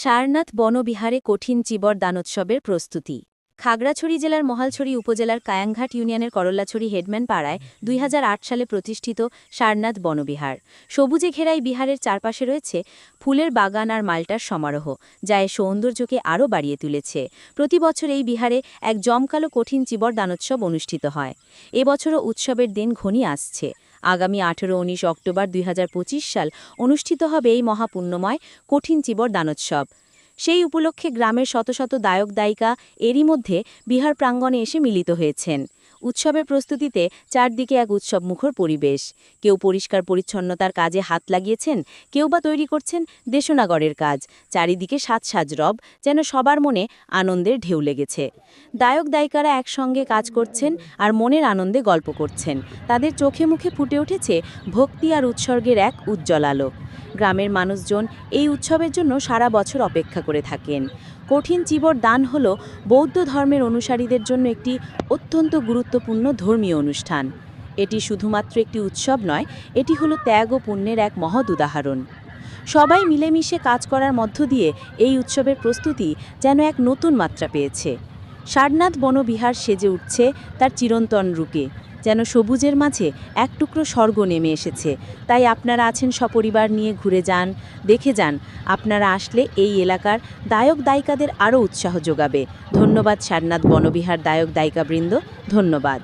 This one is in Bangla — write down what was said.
সারনাথ বনবিহারে কঠিন চিবর দানোৎসবের প্রস্তুতি। খাগড়াছড়ি জেলার মহালছড়ি উপজেলার কায়াংঘাট ইউনিয়নের করল্লাছড়ি হেডম্যান পাড়ায় ২০০৮ সালে প্রতিষ্ঠিত সারনাথ বনবিহার। সবুজে ঘেরাই বিহারের চারপাশে রয়েছে ফুলের বাগান আর মাল্টার সমারোহ, যা এর সৌন্দর্যকে আরও বাড়িয়ে তুলেছে। প্রতি বছর এই বিহারে এক জমকালো কঠিন চিবর দানোৎসব অনুষ্ঠিত হয়। এবছরও উৎসবের দিন ঘনিয়ে আসছে। আগামী ১৮-১৯ অক্টোবর ২০২৫ সাল অনুষ্ঠিত হবে এই মহাপুণ্যময় কঠিন চিবর দানোৎসব। সেই উপলক্ষে গ্রামের শত শত দায়ক দায়িকা এরই মধ্যে বিহার প্রাঙ্গণে এসে মিলিত হয়েছেন। উৎসবের প্রস্তুতিতে চারদিকে এক উৎসবমুখর পরিবেশ। কেউ পরিষ্কার পরিচ্ছন্নতার কাজে হাত লাগিয়েছেন, কেউ বা তৈরি করছেন দেশনাগরের কাজ। চারিদিকে সাজ রব, যেন সবার মনে আনন্দের ঢেউ লেগেছে। দায়ক দায়িকারা একসঙ্গে কাজ করছেন আর মনের আনন্দে গল্প করছেন। তাদের চোখে মুখে ফুটে উঠেছে ভক্তি আর উৎসর্গের এক উজ্জ্বল আলো। গ্রামের মানুষজন এই উৎসবের জন্য সারা বছর অপেক্ষা করে থাকেন। কঠিন চিবর দান হল বৌদ্ধ ধর্মের অনুসারীদের জন্য একটি অত্যন্ত গুরুত্বপূর্ণ ধর্মীয় অনুষ্ঠান। এটি শুধুমাত্র একটি উৎসব নয়, এটি হলো ত্যাগ ও পুণ্যের এক মহৎ উদাহরণ। সবাই মিলেমিশে কাজ করার মধ্য দিয়ে এই উৎসবের প্রস্তুতি যেন এক নতুন মাত্রা পেয়েছে। সারনাথ বনবিহার সেজে উঠছে তার চিরন্তন রূপে, যেন সবুজের মাঝে এক টুকরো স্বর্গ নেমে এসেছে। তাই আপনারা আছেন সপরিবার নিয়ে ঘুরে যান, দেখে যান। আপনারা আসলে এই এলাকার দায়ক দায়িকাদের আরও উৎসাহ যোগাবে। ধন্যবাদ সারনাথ বনবিহার দায়ক দায়িকাবৃন্দ, ধন্যবাদ।